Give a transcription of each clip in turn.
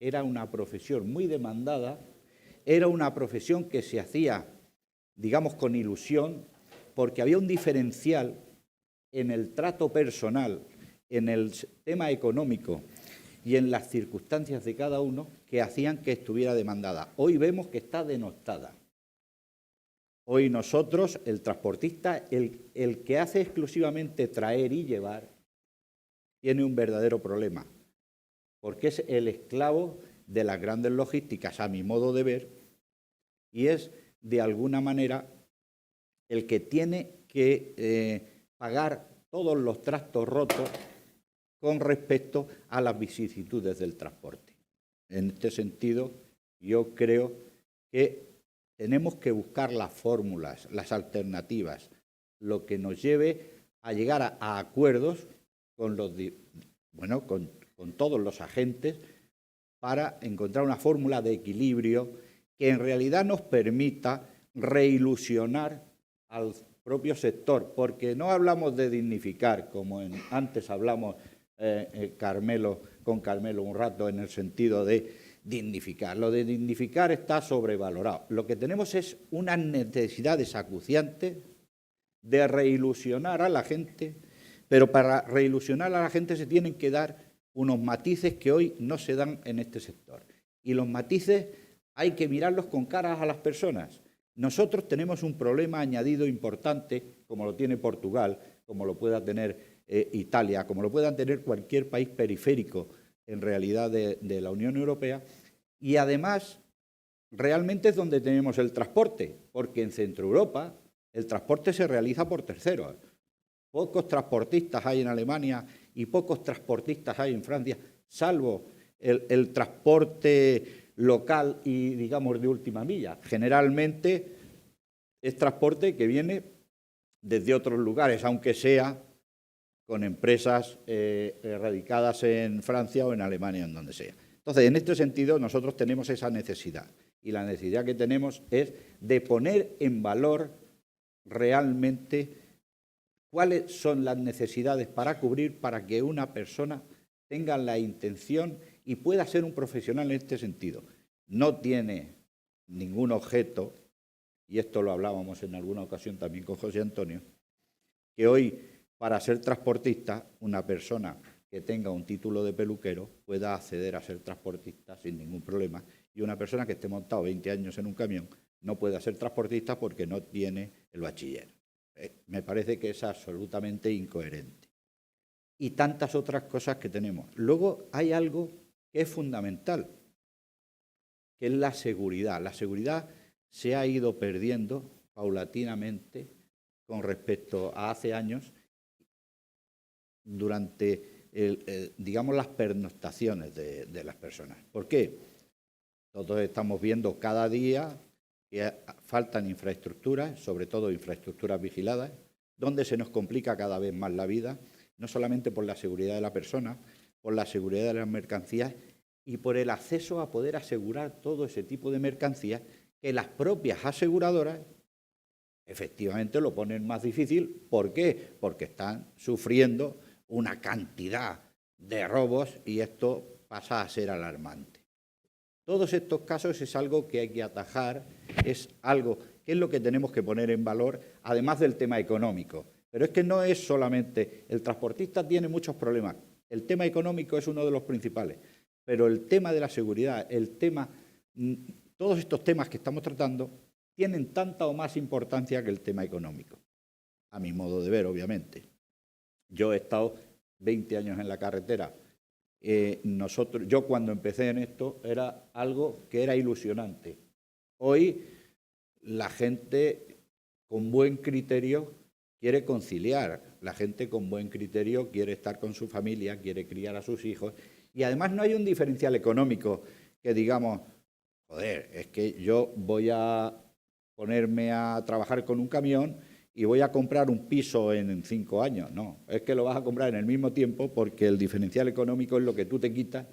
era una profesión muy demandada, era una profesión que se hacía, digamos, con ilusión, porque había un diferencial en el trato personal, en el tema económico y en las circunstancias de cada uno que hacían que estuviera demandada. Hoy vemos que está denostada. Hoy nosotros, el transportista, el que hace exclusivamente traer y llevar, tiene un verdadero problema, porque es el esclavo de las grandes logísticas, a mi modo de ver, y es, de alguna manera, el que tiene que pagar todos los trastos rotos con respecto a las vicisitudes del transporte. En este sentido, yo creo que tenemos que buscar las fórmulas, las alternativas, lo que nos lleve a llegar a acuerdos con todos los agentes para encontrar una fórmula de equilibrio que en realidad nos permita reilusionar al propio sector, porque no hablamos de dignificar, como antes hablamos con Carmelo un rato, en el sentido de dignificar. Lo de dignificar está sobrevalorado. Lo que tenemos es unas necesidades acuciantes de reilusionar a la gente, pero para reilusionar a la gente se tienen que dar unos matices que hoy no se dan en este sector. Y los matices hay que mirarlos con caras a las personas. Nosotros tenemos un problema añadido importante, como lo tiene Portugal, como lo pueda tener Italia, como lo pueda tener cualquier país periférico en realidad de la Unión Europea, y además realmente es donde tenemos el transporte, porque en Centro Europa el transporte se realiza por terceros. Pocos transportistas hay en Alemania y pocos transportistas hay en Francia, salvo el transporte local y, digamos, de última milla. Generalmente es transporte que viene desde otros lugares, aunque sea con empresas radicadas en Francia o en Alemania, en donde sea. Entonces, en este sentido, nosotros tenemos esa necesidad. Y la necesidad que tenemos es de poner en valor realmente cuáles son las necesidades para cubrir para que una persona tenga la intención y pueda ser un profesional en este sentido. No tiene ningún objeto, y esto lo hablábamos en alguna ocasión también con José Antonio, que hoy, para ser transportista, una persona que tenga un título de peluquero pueda acceder a ser transportista sin ningún problema, y una persona que esté montado 20 años en un camión no pueda ser transportista porque no tiene el bachiller. Me parece que es absolutamente incoherente. Y tantas otras cosas que tenemos. Luego hay algo que es fundamental, que es la seguridad. La seguridad se ha ido perdiendo paulatinamente con respecto a hace años durante, digamos, las pernoctaciones de las personas. ¿Por qué? Todos estamos viendo cada día que faltan infraestructuras, sobre todo infraestructuras vigiladas, donde se nos complica cada vez más la vida, no solamente por la seguridad de la persona, por la seguridad de las mercancías y por el acceso a poder asegurar todo ese tipo de mercancías que las propias aseguradoras efectivamente lo ponen más difícil. ¿Por qué? Porque están sufriendo una cantidad de robos y esto pasa a ser alarmante. Todos estos casos es algo que hay que atajar, es algo que es lo que tenemos que poner en valor, además del tema económico. Pero es que no es solamente, el transportista tiene muchos problemas, el tema económico es uno de los principales, pero el tema de la seguridad, todos estos temas que estamos tratando tienen tanta o más importancia que el tema económico, a mi modo de ver, obviamente. Yo he estado 20 años en la carretera. Yo cuando empecé en esto era algo que era ilusionante. Hoy la gente con buen criterio quiere conciliar, la gente con buen criterio quiere estar con su familia, quiere criar a sus hijos y además no hay un diferencial económico que digamos, joder, es que yo voy a ponerme a trabajar con un camión y voy a comprar un piso en 5 años. No, es que lo vas a comprar en el mismo tiempo porque el diferencial económico es lo que tú te quitas.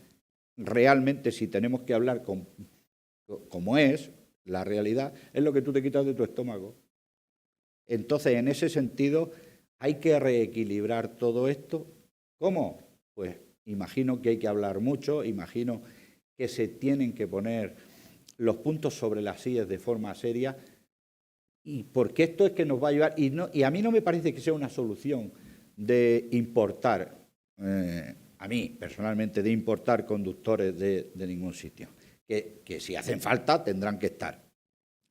Realmente, si tenemos que hablar como es la realidad, es lo que tú te quitas de tu estómago. Entonces, en ese sentido, hay que reequilibrar todo esto. ¿Cómo? Pues imagino que hay que hablar mucho, imagino que se tienen que poner los puntos sobre las sillas de forma seria, y porque esto es que nos va a ayudar, y a mí no me parece que sea una solución de importar, a mí personalmente, de importar conductores de ningún sitio, que si hacen falta tendrán que estar,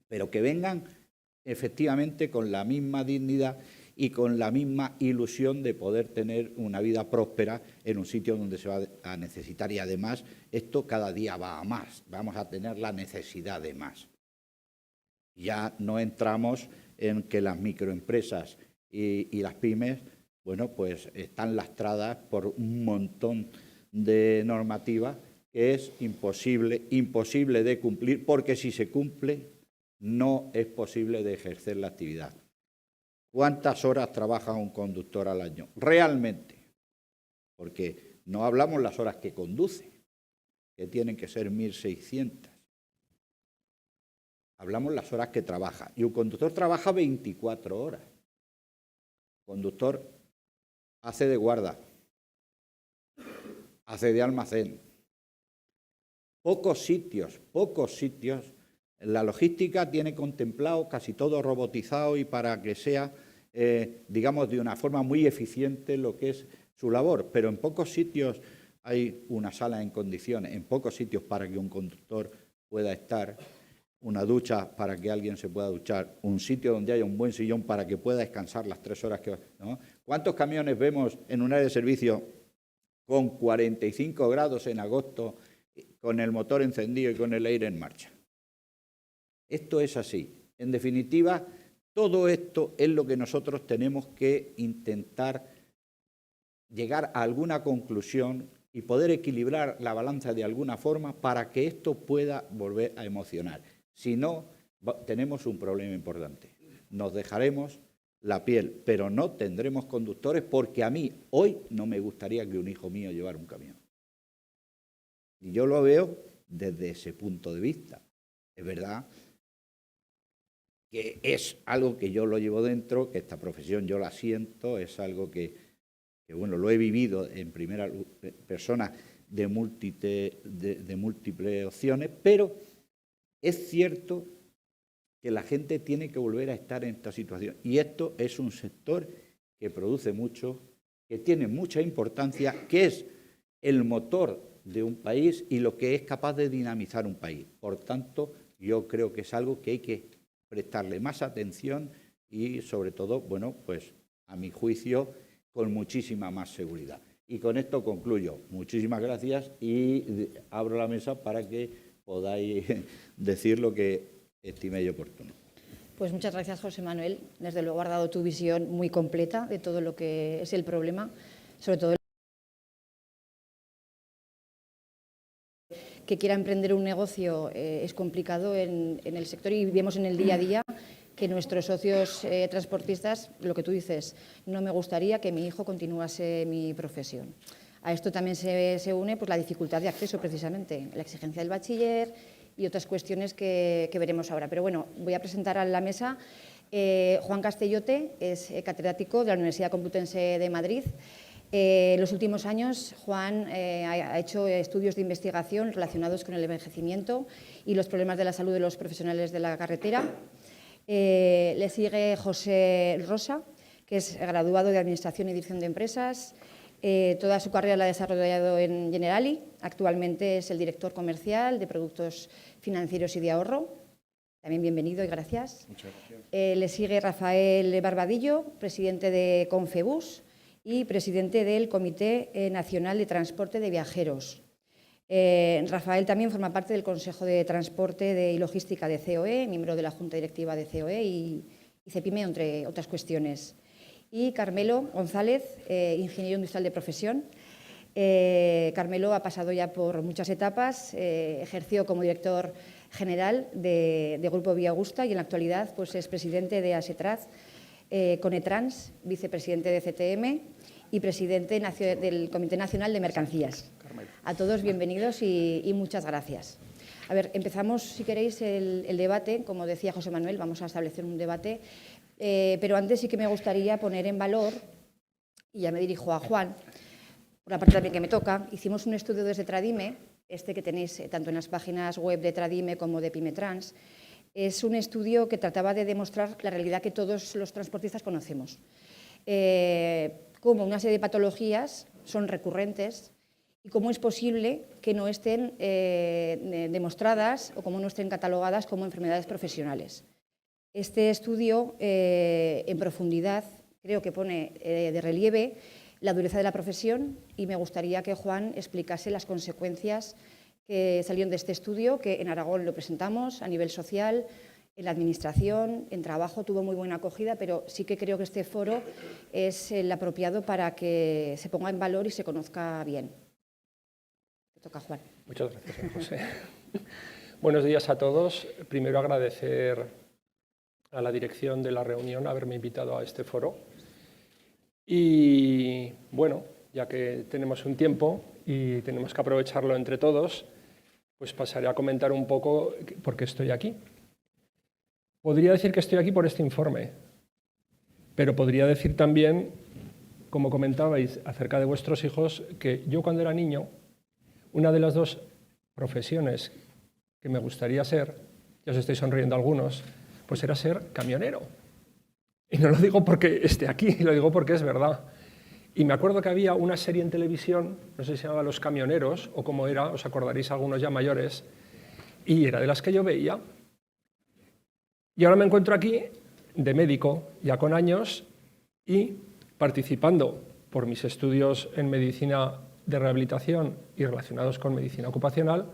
pero que vengan efectivamente con la misma dignidad y con la misma ilusión de poder tener una vida próspera en un sitio donde se va a necesitar. Y además esto cada día va a más, vamos a tener la necesidad de más. Ya no entramos en que las microempresas y las pymes, bueno, pues están lastradas por un montón de normativas que es imposible de cumplir, porque si se cumple no es posible de ejercer la actividad. ¿Cuántas horas trabaja un conductor al año? Realmente, porque no hablamos las horas que conduce, que tienen que ser 1.600. Hablamos las horas que trabaja. Y un conductor trabaja 24 horas. El conductor hace de guarda, hace de almacén. Pocos sitios. La logística tiene contemplado casi todo robotizado y para que sea, digamos, de una forma muy eficiente lo que es su labor. Pero en pocos sitios hay una sala en condiciones, en pocos sitios para que un conductor pueda estar, una ducha para que alguien se pueda duchar, un sitio donde haya un buen sillón para que pueda descansar las 3 horas que... ¿no? ¿Cuántos camiones vemos en un área de servicio con 45 grados en agosto, con el motor encendido y con el aire en marcha? Esto es así. En definitiva, todo esto es lo que nosotros tenemos que intentar llegar a alguna conclusión y poder equilibrar la balanza de alguna forma para que esto pueda volver a emocionar. Si no, tenemos un problema importante. Nos dejaremos la piel, pero no tendremos conductores, porque a mí hoy no me gustaría que un hijo mío llevara un camión. Y yo lo veo desde ese punto de vista. Es verdad que es algo que yo lo llevo dentro, que esta profesión yo la siento, es algo que bueno, lo he vivido en primera persona de múltiples opciones, pero es cierto que la gente tiene que volver a estar en esta situación. Y esto es un sector que produce mucho, que tiene mucha importancia, que es el motor de un país y lo que es capaz de dinamizar un país. Por tanto, yo creo que es algo que hay que prestarle más atención y, sobre todo, bueno, pues a mi juicio, con muchísima más seguridad. Y con esto concluyo. Muchísimas gracias y abro la mesa para que podáis decir lo que estiméis oportuno. Pues muchas gracias, José Manuel. Desde luego has dado tu visión muy completa de todo lo que es el problema, sobre todo que quiera emprender un negocio es complicado en el sector, y vemos en el día a día que nuestros socios transportistas, lo que tú dices, no me gustaría que mi hijo continuase mi profesión. A esto también se une pues, la dificultad de acceso, precisamente, la exigencia del bachiller y otras cuestiones que veremos ahora. Pero bueno, voy a presentar a la mesa Juan Castellote, es catedrático de la Universidad Complutense de Madrid. En los últimos años, Juan ha hecho estudios de investigación relacionados con el envejecimiento y los problemas de la salud de los profesionales de la carretera. Le sigue José Rosa, que es graduado de Administración y Dirección de Empresas. Toda su carrera la ha desarrollado en Generali. Actualmente es el director comercial de productos financieros y de ahorro. También bienvenido y gracias. Muchas gracias. Le sigue Rafael Barbadillo, presidente de Confebus y presidente del Comité Nacional de Transporte de Viajeros. Rafael también forma parte del Consejo de Transporte y Logística de COE, miembro de la Junta Directiva de COE y CEPIME, entre otras cuestiones. Y Carmelo González, ingeniero industrial de profesión. Carmelo ha pasado ya por muchas etapas, ejerció como director general de Grupo Vía Augusta y en la actualidad pues, es presidente de ASETRAZ, Conetrans, vicepresidente de CTM y presidente del Comité Nacional de Mercancías. A todos bienvenidos y muchas gracias. A ver, empezamos, si queréis, el debate. Como decía José Manuel, vamos a establecer un debate, pero antes sí que me gustaría poner en valor, y ya me dirijo a Juan, por la parte también que me toca, hicimos un estudio desde Tradime este que tenéis tanto en las páginas web de Tradime como de Pymetrans, es un estudio que trataba de demostrar la realidad que todos los transportistas conocemos. Cómo una serie de patologías son recurrentes y cómo es posible que no estén demostradas o cómo no estén catalogadas como enfermedades profesionales. Este estudio, en profundidad, creo que pone de relieve la dureza de la profesión y me gustaría que Juan explicase las consecuencias que salieron de este estudio, que en Aragón lo presentamos a nivel social, en la administración, en trabajo, tuvo muy buena acogida, pero sí que creo que este foro es el apropiado para que se ponga en valor y se conozca bien. Te toca, Juan. Muchas gracias, José. Buenos días a todos. Primero agradecer a la dirección de la reunión haberme invitado a este foro. Y bueno, ya que tenemos un tiempo y tenemos que aprovecharlo entre todos, pues pasaré a comentar un poco por qué estoy aquí. Podría decir que estoy aquí por este informe, pero podría decir también, como comentabais acerca de vuestros hijos, que yo cuando era niño, una de las dos profesiones que me gustaría ser, ya os estoy sonriendo algunos, pues era ser camionero. Y no lo digo porque esté aquí, lo digo porque es verdad. Y me acuerdo que había una serie en televisión, no sé si se llamaba Los Camioneros, o cómo era, os acordaréis algunos ya mayores, y era de las que yo veía. Y ahora me encuentro aquí, de médico, ya con años, y participando por mis estudios en medicina de rehabilitación y relacionados con medicina ocupacional,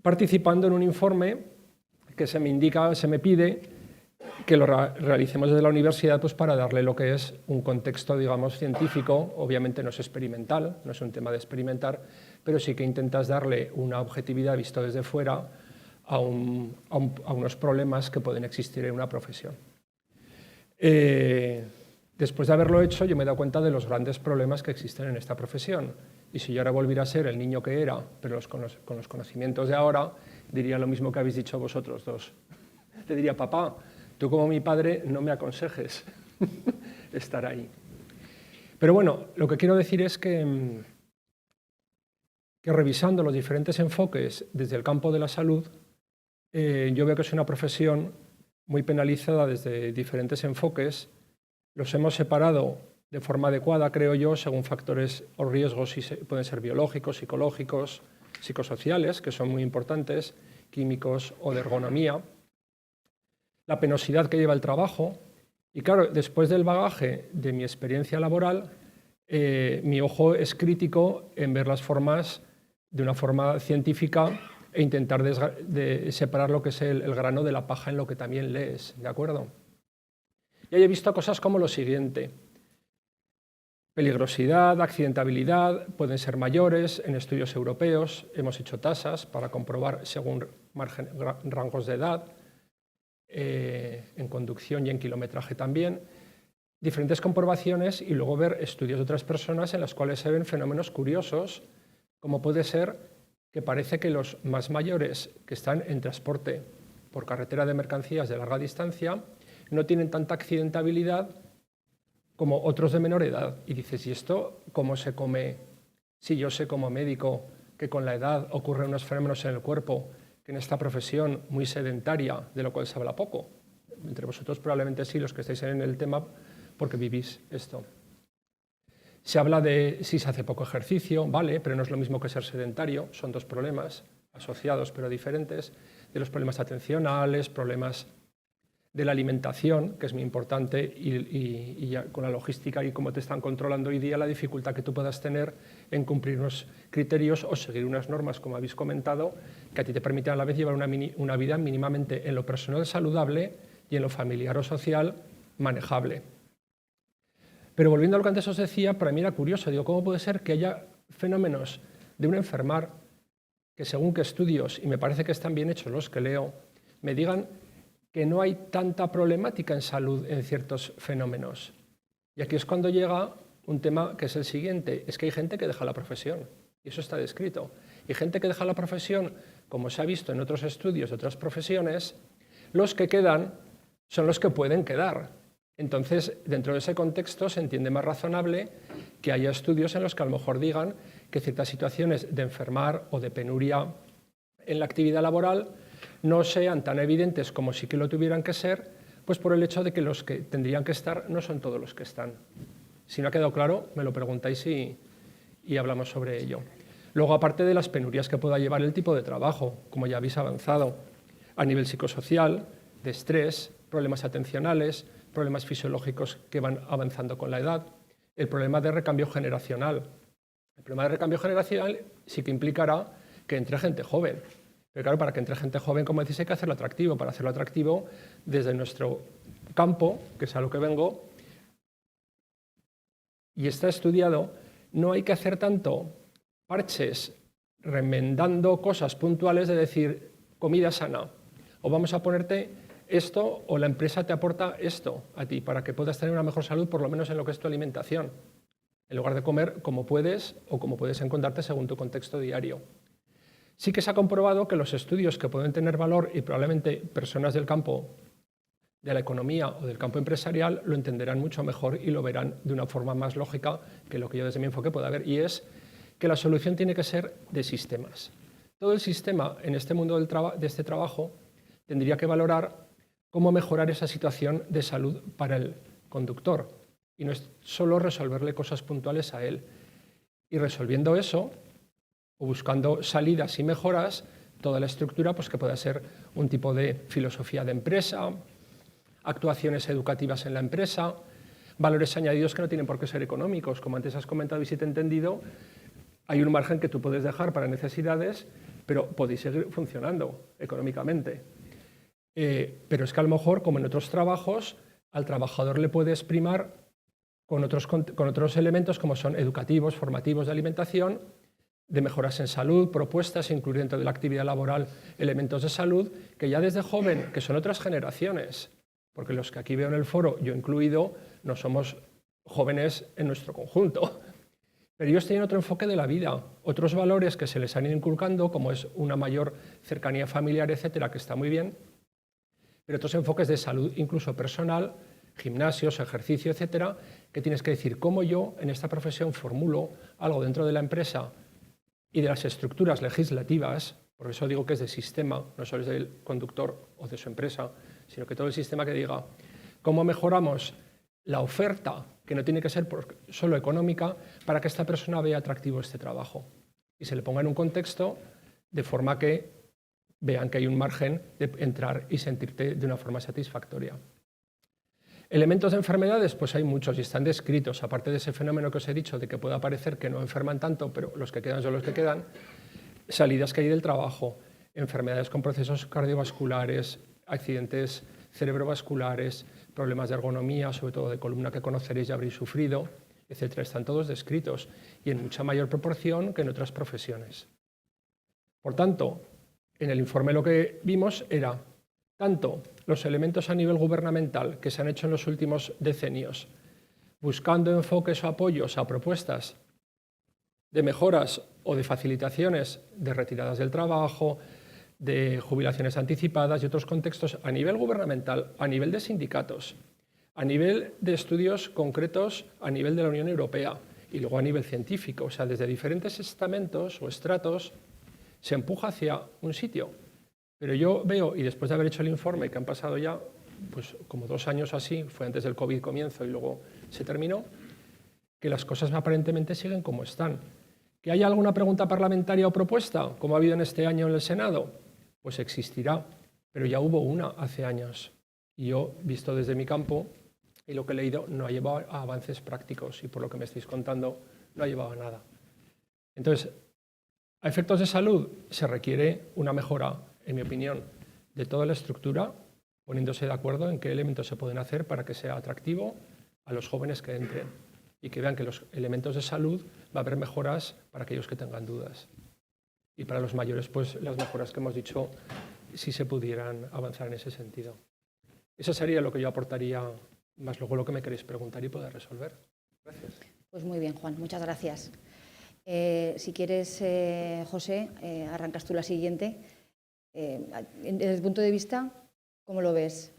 participando en un informe que se me pide que lo realicemos desde la universidad pues para darle lo que es un contexto, digamos, científico. Obviamente no es experimental, no es un tema de experimentar, pero sí que intentas darle una objetividad visto desde fuera a unos problemas que pueden existir en una profesión. Después de haberlo hecho, yo me he dado cuenta de los grandes problemas que existen en esta profesión. Y si yo ahora volviera a ser el niño que era, pero con los conocimientos de ahora, diría lo mismo que habéis dicho vosotros dos. Te diría, papá, tú como mi padre no me aconsejes estar ahí. Pero bueno, lo que quiero decir es que revisando los diferentes enfoques desde el campo de la salud, yo veo que es una profesión muy penalizada desde diferentes enfoques. Los hemos separado de forma adecuada, creo yo, según factores o riesgos, pueden ser biológicos, psicológicos, psicosociales, que son muy importantes, químicos o de ergonomía, la penosidad que lleva el trabajo. Y claro, después del bagaje de mi experiencia laboral, mi ojo es crítico en ver las formas de una forma científica e intentar separar lo que es el grano de la paja en lo que también lees, ¿de acuerdo? Y ahí he visto cosas como lo siguiente. Peligrosidad, accidentabilidad pueden ser mayores en estudios europeos. Hemos hecho tasas para comprobar según rangos de edad, en conducción y en kilometraje también. Diferentes comprobaciones y luego ver estudios de otras personas en las cuales se ven fenómenos curiosos, como puede ser que parece que los más mayores que están en transporte por carretera de mercancías de larga distancia no tienen tanta accidentabilidad como otros de menor edad. Y dices, ¿y esto cómo se come? Si yo sé como médico que con la edad ocurren unos fenómenos en el cuerpo que en esta profesión muy sedentaria, de lo cual se habla poco. Entre vosotros probablemente sí, los que estáis en el tema, porque vivís esto. Se habla de si se hace poco ejercicio, vale, pero no es lo mismo que ser sedentario, son dos problemas asociados pero diferentes, de los problemas atencionales, problemas de la alimentación, que es muy importante, y ya con la logística y cómo te están controlando hoy día, la dificultad que tú puedas tener en cumplir unos criterios o seguir unas normas, como habéis comentado, que a ti te permitan a la vez llevar una vida mínimamente en lo personal saludable y en lo familiar o social manejable. Pero volviendo a lo que antes os decía, para mí era curioso, digo, ¿cómo puede ser que haya fenómenos de un enfermar que según qué estudios, y me parece que están bien hechos los que leo, me digan que no hay tanta problemática en salud en ciertos fenómenos? Y aquí es cuando llega un tema que es el siguiente, es que hay gente que deja la profesión, y eso está descrito. Y gente que deja la profesión, como se ha visto en otros estudios de otras profesiones, los que quedan son los que pueden quedar. Entonces, dentro de ese contexto se entiende más razonable que haya estudios en los que a lo mejor digan que ciertas situaciones de enfermar o de penuria en la actividad laboral no sean tan evidentes como sí que lo tuvieran que ser, pues por el hecho de que los que tendrían que estar no son todos los que están. Si no ha quedado claro, me lo preguntáis y hablamos sobre ello. Luego, aparte de las penurias que pueda llevar el tipo de trabajo, como ya habéis avanzado, a nivel psicosocial, de estrés, problemas atencionales, problemas fisiológicos que van avanzando con la edad, el problema de recambio generacional. El problema de recambio generacional sí que implicará que entre gente joven. Pero claro, para que entre gente joven, como decís, hay que hacerlo atractivo. Para hacerlo atractivo, desde nuestro campo, que es a lo que vengo, y está estudiado, no hay que hacer tanto parches remendando cosas puntuales de decir comida sana, o vamos a ponerte esto, o la empresa te aporta esto a ti para que puedas tener una mejor salud, por lo menos en lo que es tu alimentación, en lugar de comer como puedes o como puedes encontrarte según tu contexto diario. Sí que se ha comprobado que los estudios que pueden tener valor y probablemente personas del campo de la economía o del campo empresarial lo entenderán mucho mejor y lo verán de una forma más lógica que lo que yo desde mi enfoque pueda ver, y es que la solución tiene que ser de sistemas. Todo el sistema en este mundo de este trabajo tendría que valorar cómo mejorar esa situación de salud para el conductor, y no es solo resolverle cosas puntuales a él. Y resolviendo eso, o buscando salidas y mejoras, toda la estructura pues, que pueda ser un tipo de filosofía de empresa, actuaciones educativas en la empresa, valores añadidos que no tienen por qué ser económicos. Como antes has comentado y si te he entendido, hay un margen que tú puedes dejar para necesidades, pero podéis seguir funcionando económicamente. Pero es que a lo mejor, como en otros trabajos, al trabajador le puedes primar con otros elementos como son educativos, formativos, de alimentación, de mejoras en salud, propuestas, incluir dentro de la actividad laboral elementos de salud, que ya desde joven, que son otras generaciones, porque los que aquí veo en el foro, yo incluido, no somos jóvenes en nuestro conjunto, pero ellos tienen otro enfoque de la vida, otros valores que se les han ido inculcando, como es una mayor cercanía familiar, etcétera, que está muy bien, pero otros enfoques de salud, incluso personal, gimnasios, ejercicio, etcétera, que tienes que decir cómo yo en esta profesión formulo algo dentro de la empresa y de las estructuras legislativas, por eso digo que es de sistema, no solo es del conductor o de su empresa, sino que todo el sistema que diga cómo mejoramos la oferta, que no tiene que ser solo económica, para que esta persona vea atractivo este trabajo y se le ponga en un contexto de forma que vean que hay un margen de entrar y sentirte de una forma satisfactoria. Elementos de enfermedades, pues hay muchos y están descritos, aparte de ese fenómeno que os he dicho, de que pueda parecer que no enferman tanto, pero los que quedan son los que quedan, salidas que hay del trabajo, enfermedades con procesos cardiovasculares, accidentes cerebrovasculares, problemas de ergonomía, sobre todo de columna que conoceréis y habréis sufrido, etcétera, están todos descritos y en mucha mayor proporción que en otras profesiones. Por tanto, en el informe lo que vimos era tanto los elementos a nivel gubernamental que se han hecho en los últimos decenios, buscando enfoques o apoyos a propuestas de mejoras o de facilitaciones de retiradas del trabajo, de jubilaciones anticipadas y otros contextos a nivel gubernamental, a nivel de sindicatos, a nivel de estudios concretos a nivel de la Unión Europea y luego a nivel científico. O sea, desde diferentes estamentos o estratos se empuja hacia un sitio. Pero yo veo, y después de haber hecho el informe, que han pasado ya pues, como 2 años así, fue antes del COVID comienzo y luego se terminó, que las cosas aparentemente siguen como están. ¿Que haya alguna pregunta parlamentaria o propuesta, como ha habido en este año en el Senado? Pues existirá, pero ya hubo una hace años. Y yo, visto desde mi campo, y lo que he leído, no ha llevado a avances prácticos, y por lo que me estáis contando, no ha llevado a nada. Entonces, a efectos de salud se requiere una mejora, en mi opinión, de toda la estructura, poniéndose de acuerdo en qué elementos se pueden hacer para que sea atractivo a los jóvenes que entren y que vean que los elementos de salud va a haber mejoras para aquellos que tengan dudas. Y para los mayores, pues las mejoras que hemos dicho, si se pudieran avanzar en ese sentido. Eso sería lo que yo aportaría, más luego lo que me queréis preguntar y poder resolver. Gracias. Pues muy bien, Juan, muchas gracias. Si quieres, José, arrancas tú la siguiente. Desde el punto de vista, ¿cómo lo ves?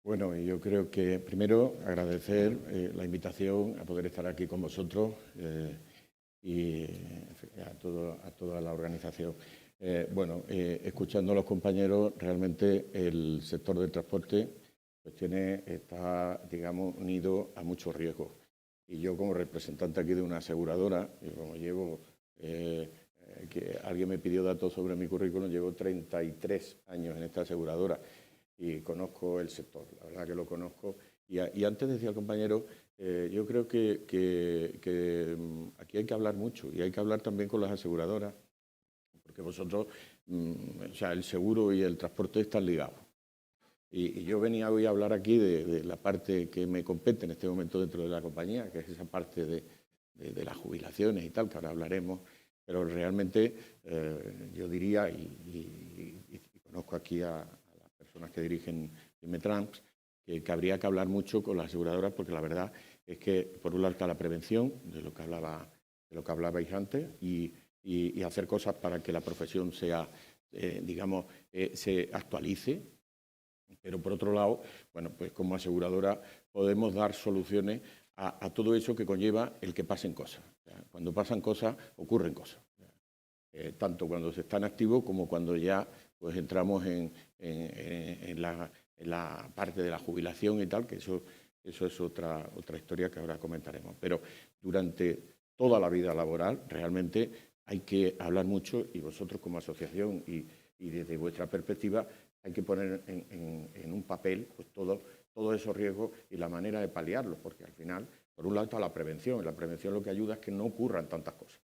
Bueno, y yo creo que primero agradecer la invitación a poder estar aquí con vosotros y a toda la organización. Escuchando a los compañeros, realmente el sector del transporte pues está, digamos, unido a muchos riesgos. Y yo, como representante aquí de una aseguradora, y como llevo, que alguien me pidió datos sobre mi currículum, llevo 33 años en esta aseguradora y conozco el sector, la verdad que lo conozco. Y antes decía el compañero, yo creo que aquí hay que hablar mucho y hay que hablar también con las aseguradoras, porque vosotros, o sea, el seguro y el transporte están ligados. Y yo venía hoy a hablar aquí de la parte que me compete en este momento dentro de la compañía, que es esa parte de las jubilaciones y tal, que ahora hablaremos, pero realmente yo diría, y conozco aquí a las personas que dirigen Imetrans, que habría que hablar mucho con las aseguradoras, porque la verdad es que por un lado está la prevención, de lo que hablabais antes, y hacer cosas para que la profesión sea, digamos, se actualice. Pero por otro lado, bueno, pues como aseguradora podemos dar soluciones a todo eso que conlleva el que pasen cosas. O sea, cuando pasan cosas, ocurren cosas. Tanto cuando se está en activo como cuando ya pues entramos en la parte de la jubilación y tal, que eso es otra historia que ahora comentaremos. Pero durante toda la vida laboral realmente hay que hablar mucho, y vosotros como asociación y desde vuestra perspectiva hay que poner en un papel pues todos esos riesgos y la manera de paliarlos, porque al final, por un lado está la prevención, y la prevención lo que ayuda es que no ocurran tantas cosas.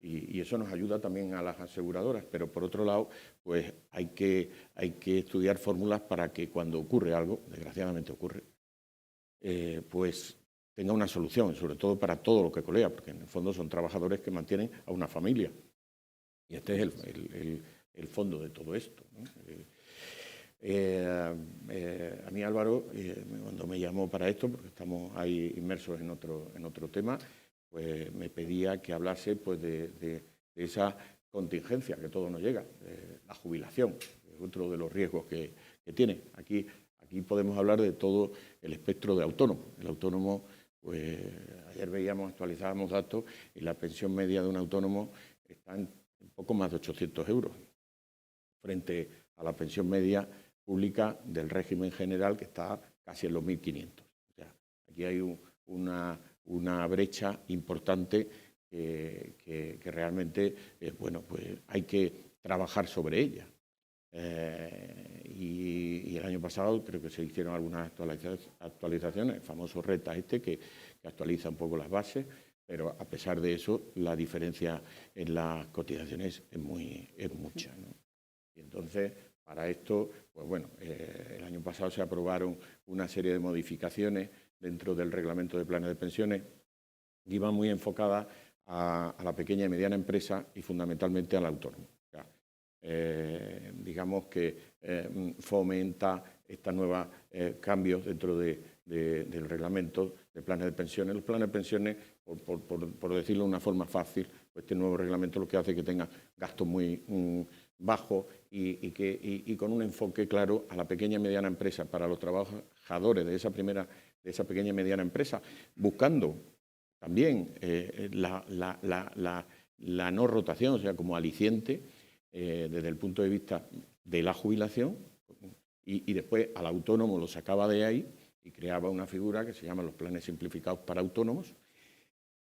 Y eso nos ayuda también a las aseguradoras, pero por otro lado, pues hay que estudiar fórmulas para que cuando ocurre algo, desgraciadamente ocurre, pues tenga una solución, sobre todo para todo lo que colea, porque en el fondo son trabajadores que mantienen a una familia. Y este es el fondo de todo esto, ¿no? A mí Álvaro, cuando me llamó para esto, porque estamos ahí inmersos en otro tema, pues me pedía que hablase pues, de esa contingencia que todo nos llega, la jubilación, es otro de los riesgos que tiene. Aquí podemos hablar de todo el espectro de autónomos. El autónomo, pues ayer actualizábamos datos, y la pensión media de un autónomo está en poco más de 800 euros, frente a la pensión media pública del régimen general, que está casi en los 1.500. O sea, aquí hay una brecha importante que realmente, bueno, pues hay que trabajar sobre ella. Y el año pasado creo que se hicieron algunas actualizaciones, el famoso RETA que actualiza un poco las bases, pero a pesar de eso la diferencia en las cotizaciones es mucha, ¿no? Y entonces, para esto, pues bueno, el año pasado se aprobaron una serie de modificaciones dentro del reglamento de planes de pensiones que iban muy enfocadas a la pequeña y mediana empresa y fundamentalmente al autónomo. O sea, digamos que fomenta estos nuevos cambios dentro del reglamento de planes de pensiones. Los planes de pensiones, por decirlo de una forma fácil, pues este nuevo reglamento lo que hace es que tenga gastos muy bajos y con un enfoque claro a la pequeña y mediana empresa, para los trabajadores de esa pequeña y mediana empresa, buscando también la no rotación, o sea, como aliciente desde el punto de vista de la jubilación, y después al autónomo lo sacaba de ahí y creaba una figura que se llama los planes simplificados para autónomos.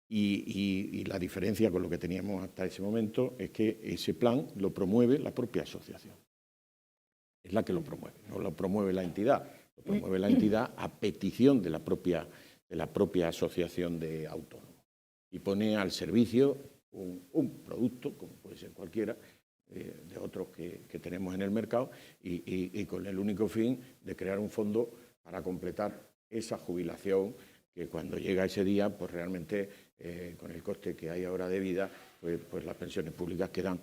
Y la diferencia con lo que teníamos hasta ese momento es que ese plan lo promueve la propia asociación. Es la que lo promueve, no lo promueve la entidad. Lo promueve la entidad a petición de la propia asociación de autónomos. Y pone al servicio un producto, como puede ser cualquiera, de otros que tenemos en el mercado, y con el único fin de crear un fondo para completar esa jubilación, que cuando llega ese día, pues realmente con el coste que hay ahora de vida, pues las pensiones públicas quedan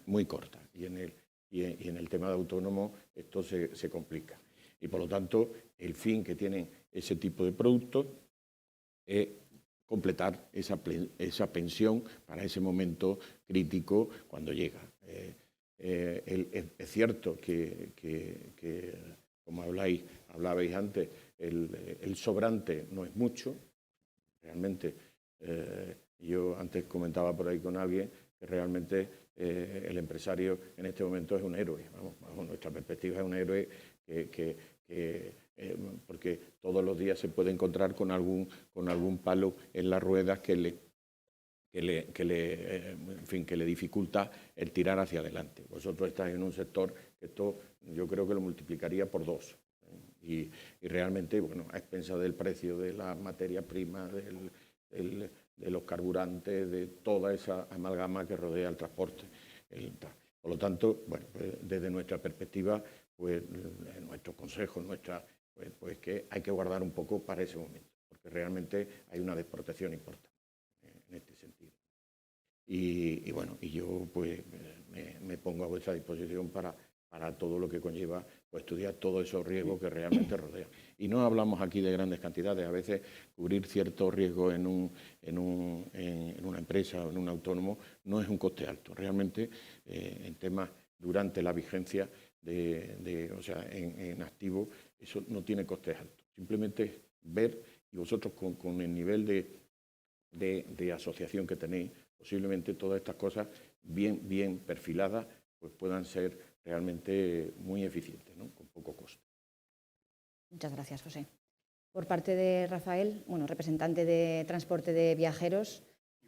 muy cortas. Y en el tema de autónomos esto se complica. Y por lo tanto, el fin que tienen ese tipo de productos es completar esa pensión para ese momento crítico cuando llega. Es cierto que como hablabais antes, el sobrante no es mucho. Realmente, yo antes comentaba por ahí con alguien que realmente el empresario en este momento es un héroe. Vamos, bajo nuestra perspectiva es un héroe porque todos los días se puede encontrar con algún palo en las ruedas que le dificulta el tirar hacia adelante. Vosotros estáis en un sector que esto yo creo que lo multiplicaría por 2. Y realmente, bueno, a expensas del precio de las materias primas, de los carburantes, de toda esa amalgama que rodea el transporte. Por lo tanto, bueno, pues, desde nuestra perspectiva, pues nuestro consejo, pues que hay que guardar un poco para ese momento, porque realmente hay una desprotección importante en este sentido. Y bueno, y yo pues me pongo a vuestra disposición para todo lo que conlleva pues, estudiar todos esos riesgos que realmente rodean. Y no hablamos aquí de grandes cantidades, a veces cubrir ciertos riesgos en una empresa o en un autónomo no es un coste alto. Realmente en temas durante la vigencia o sea, en activo, eso no tiene costes altos. Simplemente ver, y vosotros con el nivel de asociación que tenéis, posiblemente todas estas cosas bien perfiladas pues puedan ser realmente muy eficientes, ¿no? Con poco coste. Muchas gracias, José. Por parte de Rafael, bueno, representante de transporte de viajeros,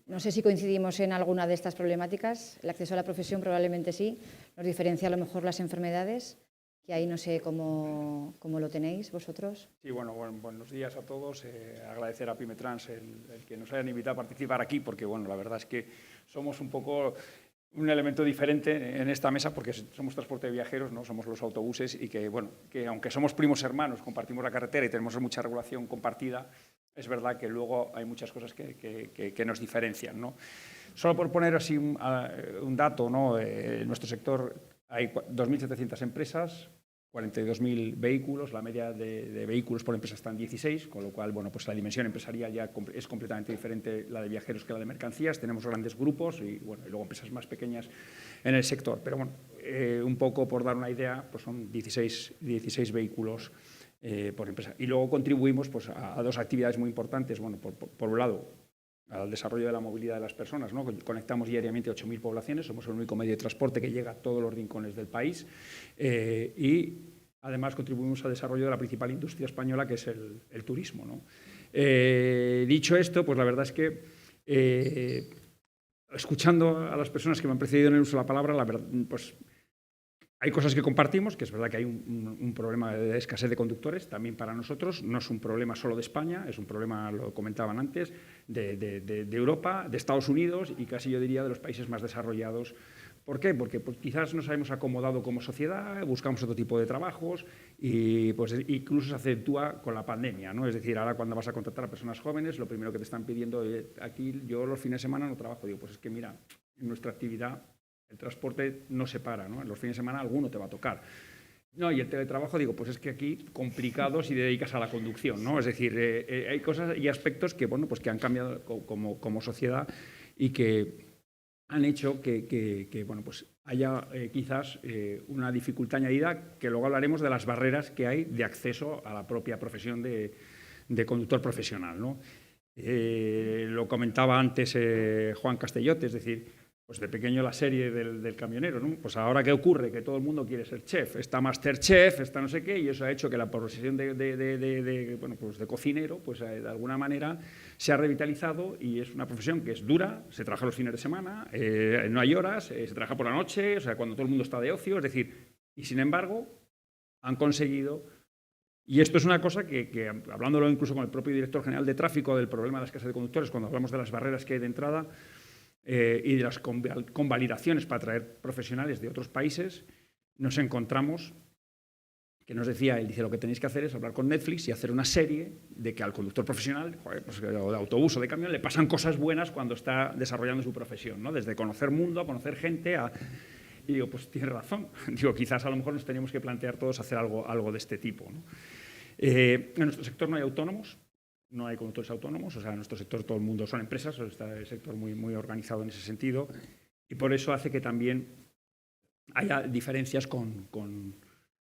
no sé si coincidimos en alguna de estas problemáticas. El acceso a la profesión probablemente sí. Nos diferencia a lo mejor las enfermedades, que ahí no sé cómo lo tenéis vosotros. Sí, bueno, buenos días a todos. Agradecer a Pymetrans el que nos hayan invitado a participar aquí, porque bueno, la verdad es que somos un poco un elemento diferente en esta mesa, porque somos transporte de viajeros, no somos los autobuses, y que, bueno, que aunque somos primos hermanos, compartimos la carretera y tenemos mucha regulación compartida, es verdad que luego hay muchas cosas que nos diferencian, ¿no? Solo por poner así un dato, ¿no? En nuestro sector hay 2.700 empresas, 42.000 vehículos, la media de vehículos por empresa está en 16, con lo cual, bueno, pues la dimensión empresarial ya es completamente diferente la de viajeros que la de mercancías. Tenemos grandes grupos y, bueno, y luego empresas más pequeñas en el sector. Pero, bueno, un poco por dar una idea, pues son 16 vehículos por empresa. Y luego contribuimos pues, a dos actividades muy importantes. Bueno, por un lado, al desarrollo de la movilidad de las personas, ¿no? Conectamos diariamente 8.000 poblaciones, somos el único medio de transporte que llega a todos los rincones del país y además contribuimos al desarrollo de la principal industria española, que es el turismo, ¿no? Dicho esto, pues la verdad es que escuchando a las personas que me han precedido en el uso de la palabra, la verdad, pues hay cosas que compartimos, que es verdad que hay un problema de escasez de conductores, también para nosotros, no es un problema solo de España, es un problema, lo comentaban antes, de Europa, de Estados Unidos y casi yo diría de los países más desarrollados. ¿Por qué? Porque pues, quizás nos hemos acomodado como sociedad, buscamos otro tipo de trabajos y pues, incluso se acentúa con la pandemia, ¿no? Es decir, ahora cuando vas a contratar a personas jóvenes, lo primero que te están pidiendo, aquí yo los fines de semana no trabajo, digo, pues es que mira, en nuestra actividad el transporte no se para, ¿no? En los fines de semana alguno te va a tocar. No, y el teletrabajo, digo, pues es que aquí complicado si te dedicas a la conducción, ¿no? Es decir, hay cosas y aspectos que, bueno, pues que han cambiado como sociedad y que han hecho que bueno, pues haya quizás una dificultad añadida, que luego hablaremos de las barreras que hay de acceso a la propia profesión de conductor profesional, ¿no? Lo comentaba antes Juan Castellote, es decir, pues de pequeño la serie del camionero, ¿no? Pues ahora ¿qué ocurre? Que todo el mundo quiere ser chef, está Masterchef, está no sé qué, y eso ha hecho que la profesión bueno, pues de cocinero, pues de alguna manera se ha revitalizado y es una profesión que es dura, se trabaja los fines de semana, no hay horas, se trabaja por la noche, o sea, cuando todo el mundo está de ocio, es decir, y sin embargo han conseguido. Y esto es una cosa que, hablándolo incluso con el propio director general de tráfico del problema de la escasez de conductores, cuando hablamos de las barreras que hay de entrada, y de las convalidaciones para traer profesionales de otros países, nos encontramos, que nos decía, él dice, lo que tenéis que hacer es hablar con Netflix y hacer una serie de que al conductor profesional, pues, o de autobús o de camión, le pasan cosas buenas cuando está desarrollando su profesión, ¿no? Desde conocer mundo, a conocer gente, y digo, pues tiene razón, digo, quizás a lo mejor nos teníamos que plantear todos hacer algo de este tipo, ¿no? En nuestro sector no hay autónomos, no hay conductores autónomos, o sea, en nuestro sector todo el mundo son empresas, está el sector muy organizado en ese sentido, y por eso hace que también haya diferencias con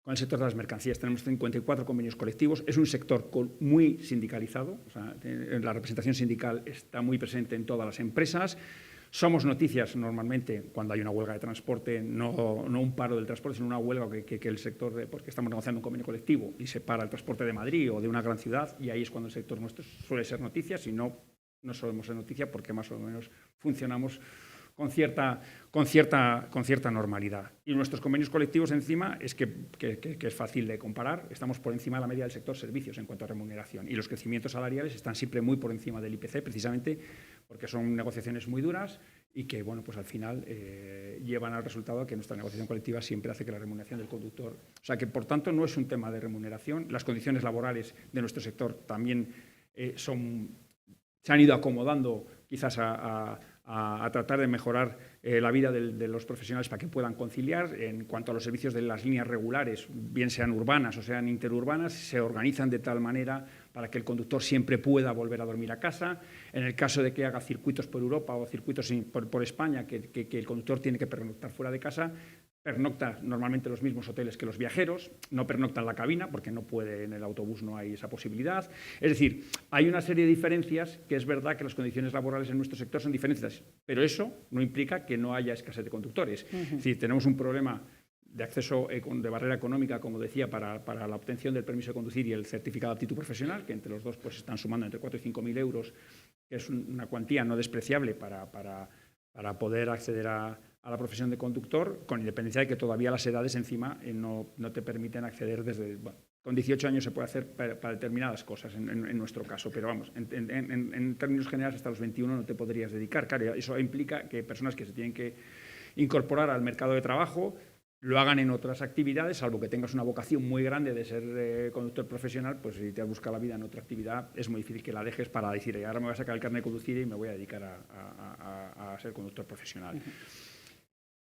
con el sector de las mercancías. Tenemos 54 convenios colectivos. Es un sector muy sindicalizado. O sea, la representación sindical está muy presente en todas las empresas. Somos noticias normalmente cuando hay una huelga de transporte, no un paro del transporte, sino una huelga que el sector, porque estamos negociando un convenio colectivo y se para el transporte de Madrid o de una gran ciudad, y ahí es cuando el sector nuestro suele ser noticia, si no, no solemos ser noticia porque más o menos funcionamos con cierta normalidad. Y nuestros convenios colectivos encima es que es fácil de comparar, estamos por encima de la media del sector servicios en cuanto a remuneración, y los crecimientos salariales están siempre muy por encima del IPC, precisamente porque son negociaciones muy duras y que, bueno, pues al final llevan al resultado de que nuestra negociación colectiva siempre hace que la remuneración del conductor... O sea que, por tanto, no es un tema de remuneración. Las condiciones laborales de nuestro sector también se han ido acomodando quizás a tratar de mejorar la vida de los profesionales para que puedan conciliar. En cuanto a los servicios de las líneas regulares, bien sean urbanas o sean interurbanas, se organizan de tal manera para que el conductor siempre pueda volver a dormir a casa. En el caso de que haga circuitos por Europa o circuitos por España, que el conductor tiene que pernoctar fuera de casa, pernocta normalmente los mismos hoteles que los viajeros, no pernocta en la cabina porque no puede, en el autobús no hay esa posibilidad. Es decir, hay una serie de diferencias que es verdad que las condiciones laborales en nuestro sector son diferentes, pero eso no implica que no haya escasez de conductores. Es decir, tenemos un problema de acceso, de barrera económica, como decía, para la obtención del permiso de conducir y el certificado de aptitud profesional, que entre los dos pues, están sumando entre 4 y 5.000 euros, que es una cuantía no despreciable para poder acceder a la profesión de conductor, con independencia de que todavía las edades encima no te permiten acceder desde... Bueno, con 18 años se puede hacer para determinadas cosas, en nuestro caso, pero vamos, en términos generales hasta los 21 no te podrías dedicar. Claro, eso implica que personas que se tienen que incorporar al mercado de trabajo lo hagan en otras actividades, salvo que tengas una vocación muy grande de ser conductor profesional, pues si te has buscado la vida en otra actividad, es muy difícil que la dejes para decir, ahora me voy a sacar el carnet de conducir y me voy a dedicar a ser conductor profesional.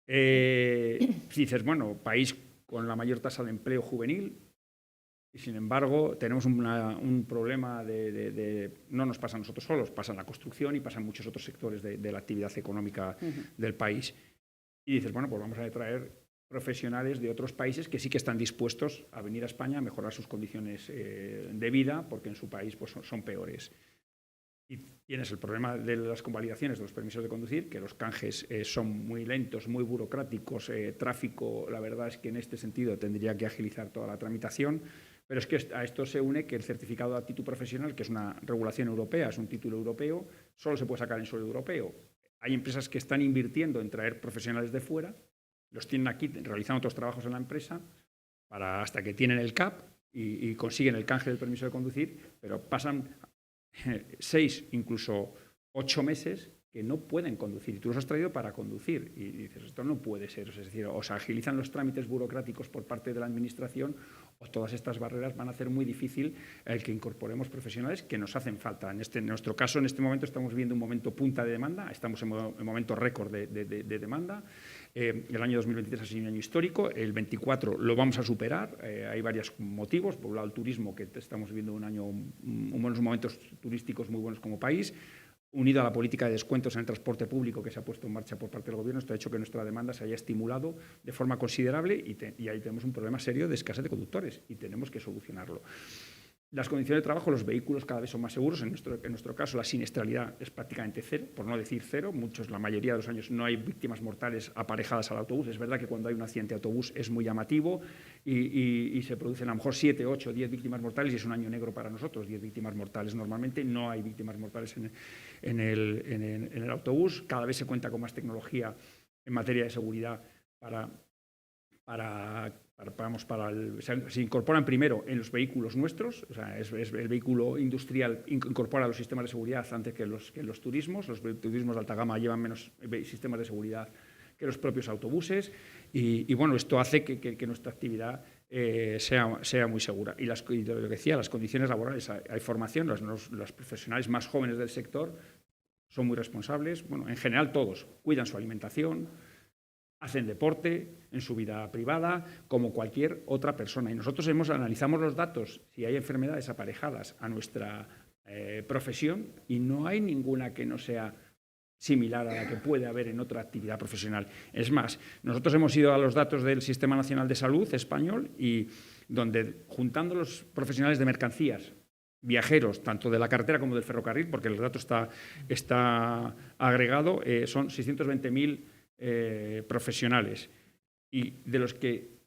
Si dices, bueno, país con la mayor tasa de empleo juvenil, y sin embargo tenemos un problema no nos pasa a nosotros solos, pasa en la construcción y pasa en muchos otros sectores de la actividad económica del país. Y dices, bueno, pues vamos a traer profesionales de otros países que sí que están dispuestos a venir a España a mejorar sus condiciones de vida porque en su país pues, son peores. Y tienes el problema de las convalidaciones de los permisos de conducir, que los canjes son muy lentos, muy burocráticos, tráfico, la verdad es que en este sentido tendría que agilizar toda la tramitación, pero es que a esto se une que el certificado de aptitud profesional, que es una regulación europea, es un título europeo, solo se puede sacar en suelo europeo. Hay empresas que están invirtiendo en traer profesionales de fuera, los tienen aquí, realizan otros trabajos en la empresa, hasta que tienen el CAP y consiguen el canje del permiso de conducir, pero pasan 6, incluso 8 meses que no pueden conducir. Y tú los has traído para conducir. Y dices, esto no puede ser. Es decir, o se agilizan los trámites burocráticos por parte de la Administración o todas estas barreras van a hacer muy difícil el que incorporemos profesionales que nos hacen falta. En nuestro caso, en este momento, estamos viviendo un momento punta de demanda. Estamos en momento récord de demanda. El año 2023 ha sido un año histórico. El 24 lo vamos a superar. Hay varios motivos. Por un lado, el turismo, que estamos viviendo unos momentos turísticos muy buenos como país, unido a la política de descuentos en el transporte público que se ha puesto en marcha por parte del Gobierno. Esto ha hecho que nuestra demanda se haya estimulado de forma considerable y ahí tenemos un problema serio de escasez de conductores y tenemos que solucionarlo. Las condiciones de trabajo, los vehículos cada vez son más seguros. En nuestro caso, la siniestralidad es prácticamente cero, por no decir cero. La mayoría de los años no hay víctimas mortales aparejadas al autobús. Es verdad que cuando hay un accidente de autobús es muy llamativo y se producen a lo mejor 7, 8, 10 víctimas mortales y es un año negro para nosotros, 10 víctimas mortales. Normalmente no hay víctimas mortales en el autobús. Cada vez se cuenta con más tecnología en materia de seguridad se incorporan primero en los vehículos nuestros, o sea, el vehículo industrial incorpora los sistemas de seguridad antes que los turismos. Los turismos de alta gama llevan menos sistemas de seguridad que los propios autobuses y bueno, esto hace que nuestra actividad sea muy segura. Y lo que decía, las condiciones laborales, hay formación, los profesionales más jóvenes del sector son muy responsables, bueno, en general todos, cuidan su alimentación, hacen deporte en su vida privada como cualquier otra persona. Y nosotros analizamos los datos, si hay enfermedades aparejadas a nuestra profesión, y no hay ninguna que no sea similar a la que puede haber en otra actividad profesional. Es más, nosotros hemos ido a los datos del Sistema Nacional de Salud español y donde, juntando los profesionales de mercancías, viajeros, tanto de la carretera como del ferrocarril, porque el dato está agregado, son 620.000 profesionales, y de los que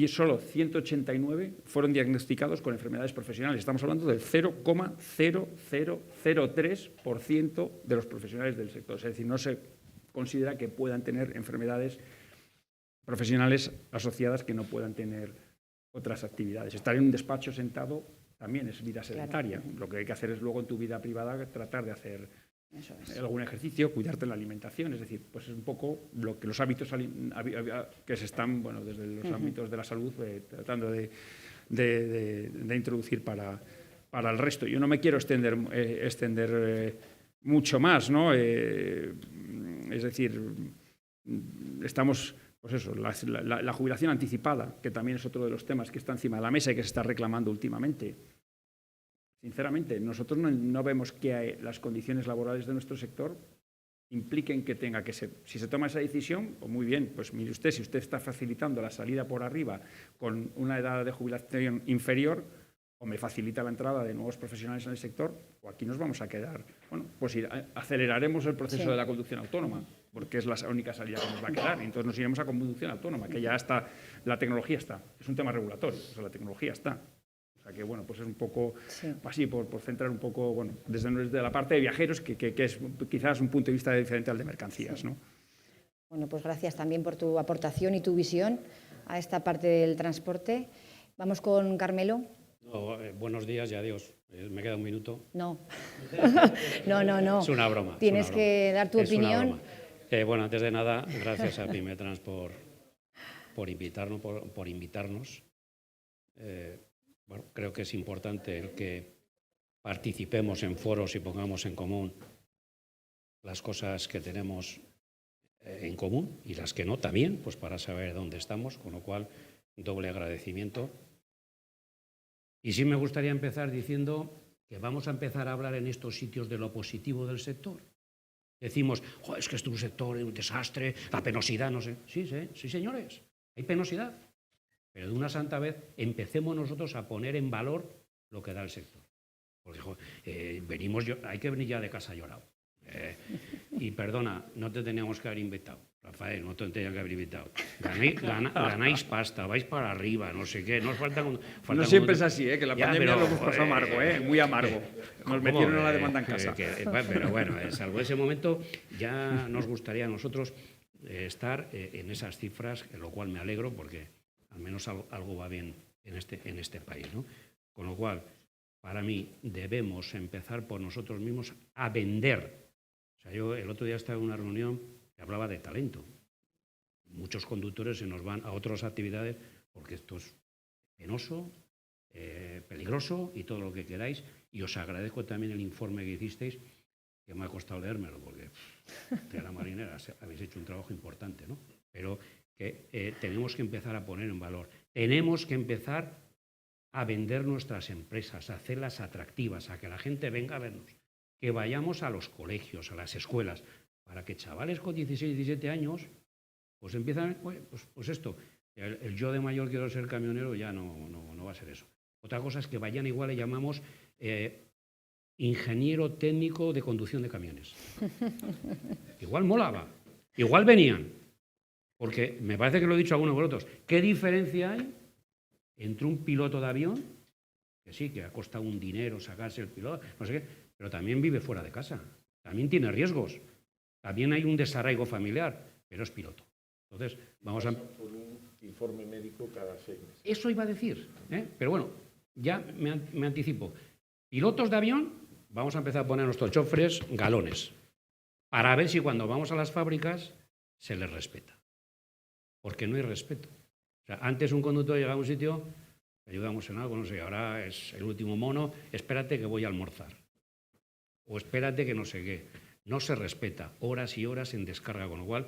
solo 189 fueron diagnosticados con enfermedades profesionales. Estamos hablando del 0,0003% de los profesionales del sector. Es decir, no se considera que puedan tener enfermedades profesionales asociadas que no puedan tener otras actividades. Estar en un despacho sentado también es vida sedentaria. Claro. Lo que hay que hacer es luego en tu vida privada tratar de hacer algún ejercicio, cuidarte en la alimentación. Es decir, pues es un poco lo que los hábitos que se están, bueno, desde los ámbitos de la salud tratando de introducir para el resto. Yo no me quiero extender mucho más, ¿no? Es decir, estamos, pues eso, la jubilación anticipada, que también es otro de los temas que está encima de la mesa y que se está reclamando últimamente. Sinceramente, nosotros no vemos que las condiciones laborales de nuestro sector impliquen que tenga que ser. Si se toma esa decisión, pues muy bien, pues mire usted, si usted está facilitando la salida por arriba con una edad de jubilación inferior, o me facilita la entrada de nuevos profesionales en el sector, o aquí nos vamos a quedar. Bueno, pues aceleraremos el proceso de la conducción autónoma, porque es la única salida que nos va a quedar. Y entonces nos iremos a conducción autónoma, que ya está, la tecnología está. Es un tema regulatorio, o sea, la tecnología está. O sea que, bueno, pues es un poco así, por centrar un poco, bueno, desde la parte de viajeros, que es quizás un punto de vista diferente al de mercancías, ¿no? Bueno, pues gracias también por tu aportación y tu visión a esta parte del transporte. Vamos con Carmelo. No, buenos días y adiós. ¿Me queda un minuto? No. No. Es una broma. Tienes que dar tu opinión. Bueno, antes de nada, gracias a Pimetrans por invitarnos. Bueno, creo que es importante el que participemos en foros y pongamos en común las cosas que tenemos en común y las que no también, pues para saber dónde estamos, con lo cual, doble agradecimiento. Y sí me gustaría empezar diciendo que vamos a empezar a hablar en estos sitios de lo positivo del sector. Decimos, es que esto es un sector, es un desastre, la penosidad, no sé. Sí, señores, hay penosidad. Pero de una santa vez empecemos nosotros a poner en valor lo que da el sector. Porque hay que venir ya de casa llorado. Y perdona, no te teníamos que haber invitado. Rafael, no te teníamos que haber invitado. Ganáis pasta, vais para arriba, no sé qué. No siempre es así, que la pandemia lo hemos pasado amargo, muy amargo. Nos metieron en la demanda en casa. Pero bueno, salvo ese momento, ya nos gustaría a nosotros estar en esas cifras, lo cual me alegro porque al menos algo va bien en este país, ¿no? Con lo cual, para mí, debemos empezar por nosotros mismos a vender. O sea, yo el otro día estaba en una reunión que hablaba de talento. Muchos conductores se nos van a otras actividades porque esto es penoso, peligroso y todo lo que queráis. Y os agradezco también el informe que hicisteis, que me ha costado leérmelo porque de la marinera habéis hecho un trabajo importante, ¿no? Pero que tenemos que empezar a poner en valor. Tenemos que empezar a vender nuestras empresas, a hacerlas atractivas, a que la gente venga a vernos, que vayamos a los colegios, a las escuelas, para que chavales con 16, 17 años, pues empiezan, pues esto, el yo de mayor quiero ser camionero, ya no va a ser eso. Otra cosa es que vayan igual, le llamamos ingeniero técnico de conducción de camiones. Igual molaba, igual venían. Porque me parece que lo he dicho a algunos por otros. ¿Qué diferencia hay entre un piloto de avión, que sí, que ha costado un dinero sacarse el piloto, no sé qué, pero también vive fuera de casa, también tiene riesgos, también hay un desarraigo familiar, pero es piloto? Entonces, vamos a... por un informe médico cada 6 meses. Eso iba a decir, pero bueno, ya me anticipo. Pilotos de avión, vamos a empezar a poner nuestros chofres galones, para ver si cuando vamos a las fábricas se les respeta. Porque no hay respeto. O sea, antes un conductor llegaba a un sitio, ayudamos en algo, no sé, ahora es el último mono, espérate que voy a almorzar. O espérate que no sé qué. No se respeta, horas y horas en descarga, con lo cual,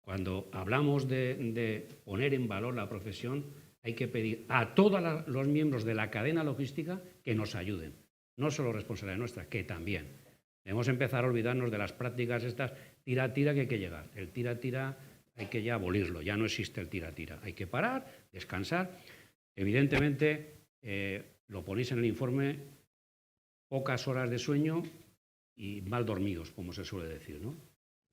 cuando hablamos de poner en valor la profesión, hay que pedir a todos los miembros de la cadena logística que nos ayuden. No solo responsabilidad nuestra, que también. Debemos empezar a olvidarnos de las prácticas estas tira-tira que hay que llegar. El tira-tira hay que ya abolirlo, ya no existe el tira-tira. Hay que parar, descansar. Evidentemente, lo ponéis en el informe, pocas horas de sueño y mal dormidos, como se suele decir, ¿no?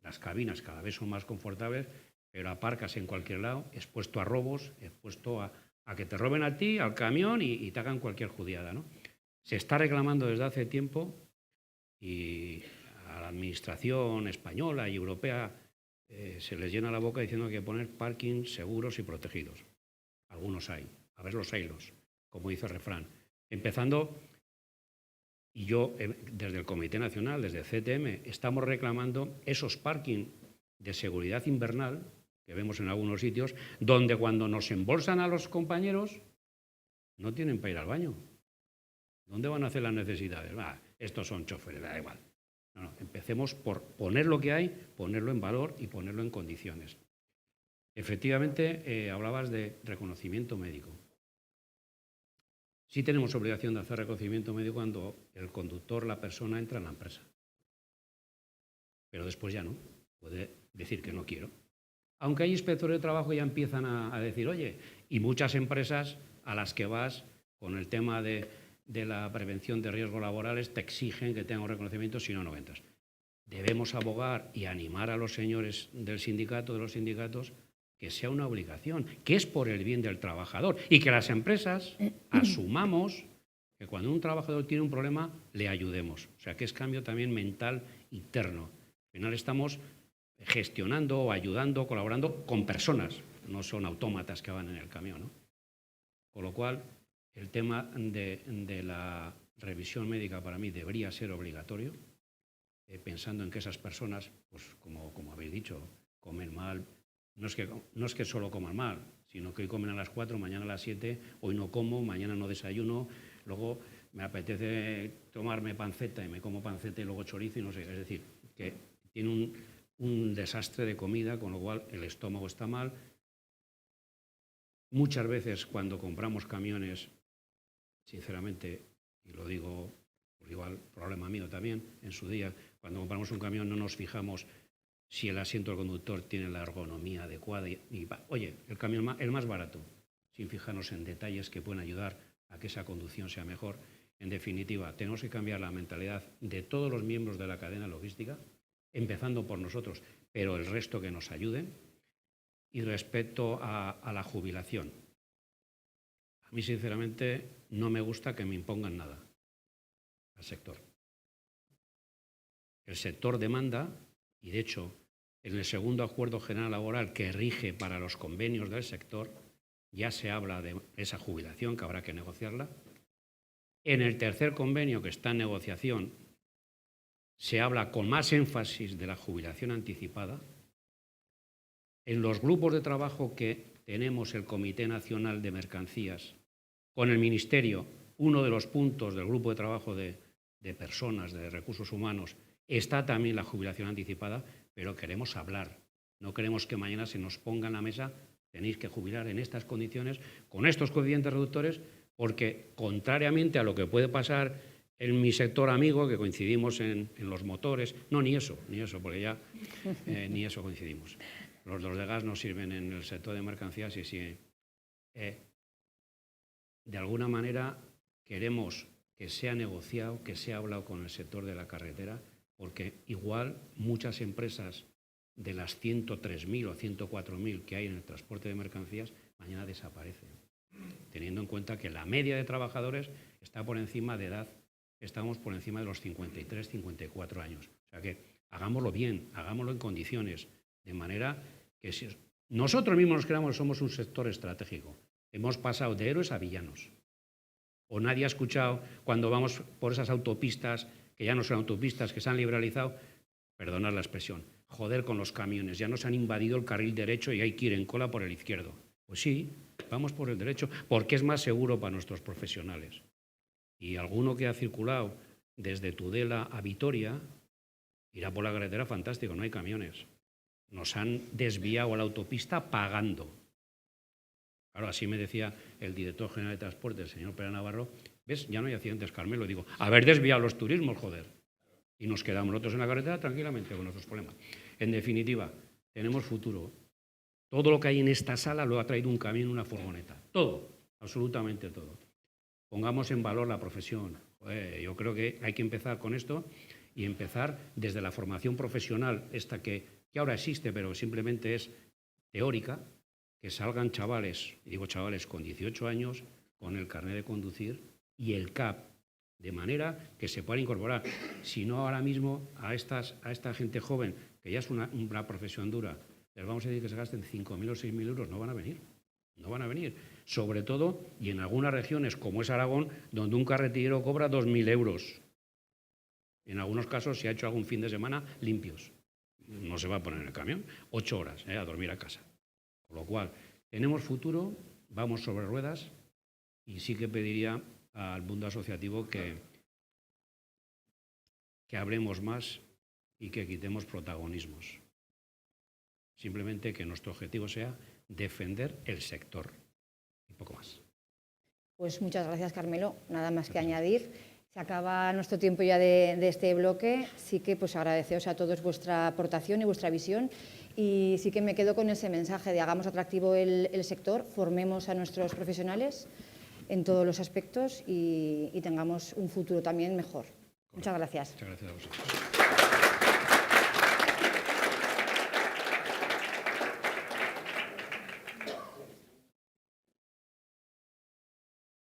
Las cabinas cada vez son más confortables, pero aparcas en cualquier lado, expuesto a robos, expuesto a que te roben a ti, al camión y te hagan cualquier judiada, ¿no? Se está reclamando desde hace tiempo y a la administración española y europea se les llena la boca diciendo que hay que poner parking seguros y protegidos. Algunos hay, a ver los haylos, como dice el refrán. Empezando, y yo desde el Comité Nacional, desde CTM, estamos reclamando esos parking de seguridad invernal que vemos en algunos sitios, donde cuando nos embolsan a los compañeros no tienen para ir al baño. ¿Dónde van a hacer las necesidades? Estos son choferes, da igual. No, empecemos por poner lo que hay, ponerlo en valor y ponerlo en condiciones. Efectivamente, hablabas de reconocimiento médico. Sí tenemos obligación de hacer reconocimiento médico cuando el conductor, la persona, entra en la empresa. Pero después ya no. Puede decir que no quiero. Aunque hay inspectores de trabajo ya empiezan a decir, oye, y muchas empresas a las que vas con el tema de la prevención de riesgos laborales te exigen que tengan un reconocimiento, si no, no entras. Debemos abogar y animar a los señores del sindicato, de los sindicatos, que sea una obligación, que es por el bien del trabajador y que las empresas asumamos que cuando un trabajador tiene un problema le ayudemos. O sea, que es cambio también mental interno. Al final estamos gestionando o ayudando, colaborando con personas, no son autómatas que van en el camión, ¿no? Con lo cual, el tema de la revisión médica para mí debería ser obligatorio, pensando en que esas personas, pues como habéis dicho, comen mal. No es que solo coman mal, sino que hoy comen a las 4, mañana a las 7, hoy no como, mañana no desayuno, luego me apetece tomarme panceta y me como panceta y luego chorizo y no sé. Es decir, que tiene un desastre de comida, con lo cual el estómago está mal. Muchas veces cuando compramos camiones, sinceramente, y lo digo por igual, problema mío también, en su día, cuando compramos un camión no nos fijamos si el asiento del conductor tiene la ergonomía adecuada. Oye, el camión el más barato, sin fijarnos en detalles que pueden ayudar a que esa conducción sea mejor. En definitiva, tenemos que cambiar la mentalidad de todos los miembros de la cadena logística, empezando por nosotros, pero el resto que nos ayuden. Y respecto a la jubilación, a mí sinceramente no me gusta que me impongan nada al sector. El sector demanda, y de hecho en el segundo acuerdo general laboral que rige para los convenios del sector ya se habla de esa jubilación que habrá que negociarla. En el tercer convenio que está en negociación se habla con más énfasis de la jubilación anticipada. En los grupos de trabajo que tenemos el Comité Nacional de Mercancías con el Ministerio, uno de los puntos del grupo de trabajo de personas, de recursos humanos, está también la jubilación anticipada, pero queremos hablar. No queremos que mañana se nos ponga en la mesa, tenéis que jubilar en estas condiciones, con estos coeficientes reductores, porque contrariamente a lo que puede pasar en mi sector amigo, que coincidimos en los motores, no, ni eso, porque ya ni eso coincidimos. Los de gas no sirven en el sector de mercancías y sí. De alguna manera queremos que sea negociado, que sea hablado con el sector de la carretera, porque igual muchas empresas de las 103.000 o 104.000 que hay en el transporte de mercancías mañana desaparecen, teniendo en cuenta que la media de trabajadores está por encima de edad, estamos por encima de los 53, 54 años. O sea que hagámoslo bien, hagámoslo en condiciones, de manera que si nosotros mismos nos creamos que somos un sector estratégico, hemos pasado de héroes a villanos. O nadie ha escuchado cuando vamos por esas autopistas, que ya no son autopistas, que se han liberalizado, perdonad la expresión, joder con los camiones, ya nos han invadido el carril derecho y hay que ir en cola por el izquierdo. Pues sí, vamos por el derecho, porque es más seguro para nuestros profesionales. Y alguno que ha circulado desde Tudela a Vitoria irá por la carretera fantástico, no hay camiones. Nos han desviado a la autopista pagando. Claro, así me decía el director general de transporte, el señor Pera Navarro, ¿ves? Ya no hay accidentes, Carmelo. Digo, haber desviado los turismos, joder. y nos quedamos nosotros en la carretera tranquilamente con nuestros problemas. En definitiva, tenemos futuro. Todo lo que hay en esta sala lo ha traído un camión, una furgoneta. Todo, absolutamente todo. Pongamos en valor la profesión. Yo creo que hay que empezar con esto y empezar desde la formación profesional, esta que ahora existe, pero simplemente es teórica, que salgan chavales, y digo chavales con 18 años, con el carnet de conducir y el CAP, de manera que se puedan incorporar. Si no, ahora mismo a esta gente joven, que ya es una profesión dura, les vamos a decir que se gasten 5.000 o 6.000 euros, no van a venir. No van a venir. Sobre todo, y en algunas regiones como es Aragón, donde un carretillero cobra 2.000 euros. En algunos casos se ha hecho algún fin de semana limpios. No se va a poner en el camión. 8 horas a dormir a casa. Con lo cual, tenemos futuro, vamos sobre ruedas y sí que pediría al mundo asociativo que hablemos más y que quitemos protagonismos. Simplemente que nuestro objetivo sea defender el sector. Un poco más. Pues muchas gracias, Carmelo. Nada más que añadir. Se acaba nuestro tiempo ya de este bloque. Sí que pues agradeceros a todos vuestra aportación y vuestra visión. Y sí que me quedo con ese mensaje de hagamos atractivo el sector, formemos a nuestros profesionales en todos los aspectos y tengamos un futuro también mejor. Muchas gracias. Muchas gracias a vosotros.